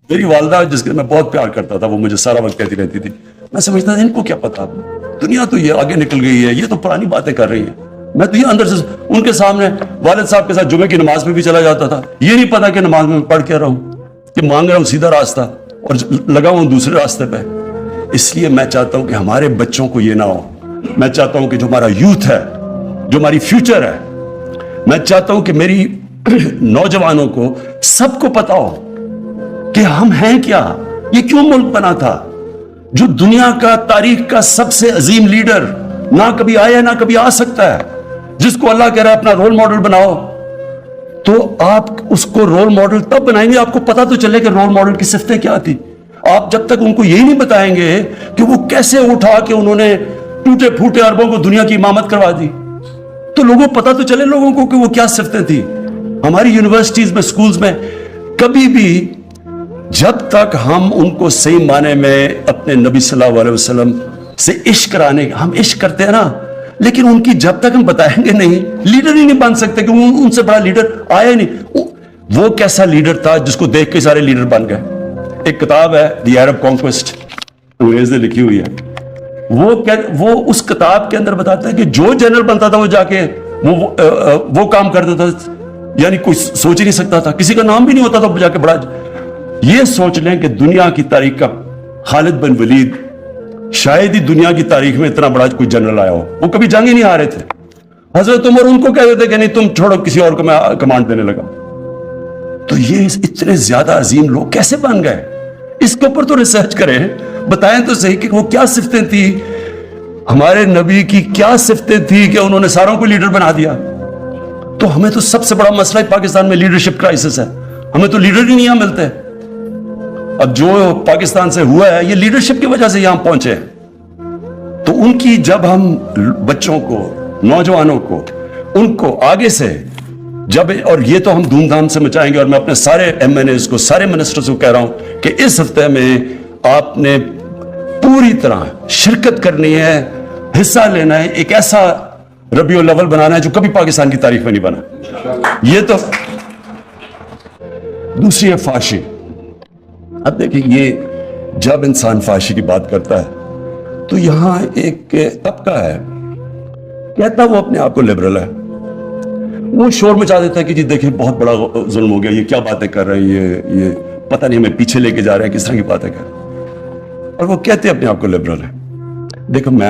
میری والدہ جس کے میں بہت پیار کرتا تھا وہ مجھے سارا وقت کہتی رہتی تھی، میں سمجھتا تھا ان کو کیا پتا، دنیا تو یہ آگے نکل گئی ہے، یہ تو پرانی باتیں کر رہی ہیں. میں تو یہ اندر سے ان کے سامنے والد صاحب کے ساتھ جمعے کی نماز میں بھی چلا جاتا تھا، یہ نہیں پتا کہ نماز میں پڑھ کیا رہا ہوں، کہ مانگ رہا ہوں سیدھا راستہ اور لگا ہوں دوسرے راستے پہ. اس لیے میں چاہتا ہوں کہ ہمارے بچوں کو یہ نہ ہو. میں چاہتا ہوں کہ جو ہمارا یوتھ ہے، جو ہماری فیوچر ہے، میں چاہتا ہوں کہ میری نوجوانوں کو سب کو پتا ہو کہ ہم ہیں کیا، یہ کیوں ملک بنا تھا. جو دنیا کا تاریخ کا سب سے عظیم لیڈر نہ کبھی آیا نہ کبھی آ سکتا ہے، جس کو اللہ کہہ رہا ہے اپنا رول ماڈل بناؤ، تو آپ اس کو رول ماڈل تب بنائیں گے آپ کو پتا تو چلے کہ رول ماڈل کی صفتیں کیا تھی. آپ جب تک ان کو یہی نہیں بتائیں گے کہ وہ کیسے اٹھا کے انہوں نے ٹوٹے پھوٹے اربوں کو دنیا کی امامت کروا دی، تو لوگوں پتا تو چلے لوگوں کو کہ وہ کیا صفتیں تھی. ہماری یونیورسٹیز میں، سکولز میں کبھی بھی جب تک ہم ان کو صحیح معنی میں اپنے نبی صلی اللہ علیہ وسلم سے عشق کرانے، ہم عشق کرتے ہیں نا، لیکن ان کی جب تک ہم بتائیں گے نہیں، لیڈر ہی نہیں بن سکتے کہ ان سے بڑا لیڈر آیا ہی نہیں. وہ کیسا لیڈر تھا جس کو دیکھ کے سارے لیڈر بن گئے. ایک کتاب ہے دی عرب کانکویسٹ، انگریز نے لکھی ہوئی ہے. وہ اس کتاب کے اندر بتاتا ہے کہ جو جنرل بنتا تھا وہ جا کے وہ کام کرتا تھا، یعنی کوئی سوچ ہی نہیں سکتا تھا، کسی کا نام بھی نہیں ہوتا تھا جا کے بڑا. یہ سوچ لیں کہ دنیا کی تاریخ کا خالد بن ولید شاید ہی دنیا کی تاریخ میں اتنا بڑا کوئی جنرل آیا ہو. وہ کبھی جنگ ہی نہیں ہارے تھے. حضرت عمر ان کو کہتے تھے کہ نہیں تم چھوڑو، کسی اور کو میں کمانڈ دینے لگا. تو یہ اتنے زیادہ عظیم لوگ کیسے بن گئے؟ اس کے اوپر تو ریسرچ کریں، بتائیں تو صحیح کہ وہ کیا صفتیں تھی، ہمارے نبی کی کیا صفتیں تھی کہ انہوں نے ساروں کو لیڈر بنا دیا. تو ہمیں تو سب سے بڑا مسئلہ پاکستان میں لیڈرشپ کرائسس ہے. ہمیں تو لیڈر ہی نہیں یہاں ملتے. اب جو پاکستان سے ہوا ہے یہ لیڈرشپ کی وجہ سے یہاں پہنچے. تو ان کی جب ہم بچوں کو، نوجوانوں کو، ان کو آگے سے جب، اور یہ تو ہم دھوم دھام سے مچائیں گے، اور میں اپنے سارے ایم این ایز کو، سارے منسٹرز کو کہہ رہا ہوں کہ اس ہفتے میں آپ نے پوری طرح شرکت کرنی ہے، حصہ لینا ہے. ایک ایسا ربیع الاول بنانا ہے جو کبھی پاکستان کی تاریخ میں نہیں بنا. یہ تو دوسری ہے فحاشی. اب دیکھیں، یہ جب انسان فحاشی کی بات کرتا ہے تو یہاں ایک طبقہ ہے کہتا وہ اپنے آپ کو لبرل ہے، وہ شور مچا دیتا ہے کہ جی دیکھیں بہت بڑا ظلم ہو گیا، یہ کیا باتیں کر رہے ہیں، یہ پتہ نہیں ہمیں پیچھے لے کے جا رہے ہیں، کس طرح کی باتیں کر رہے ہیں، اور وہ کہتے ہیں اپنے آپ کو لبرل ہے. دیکھو میں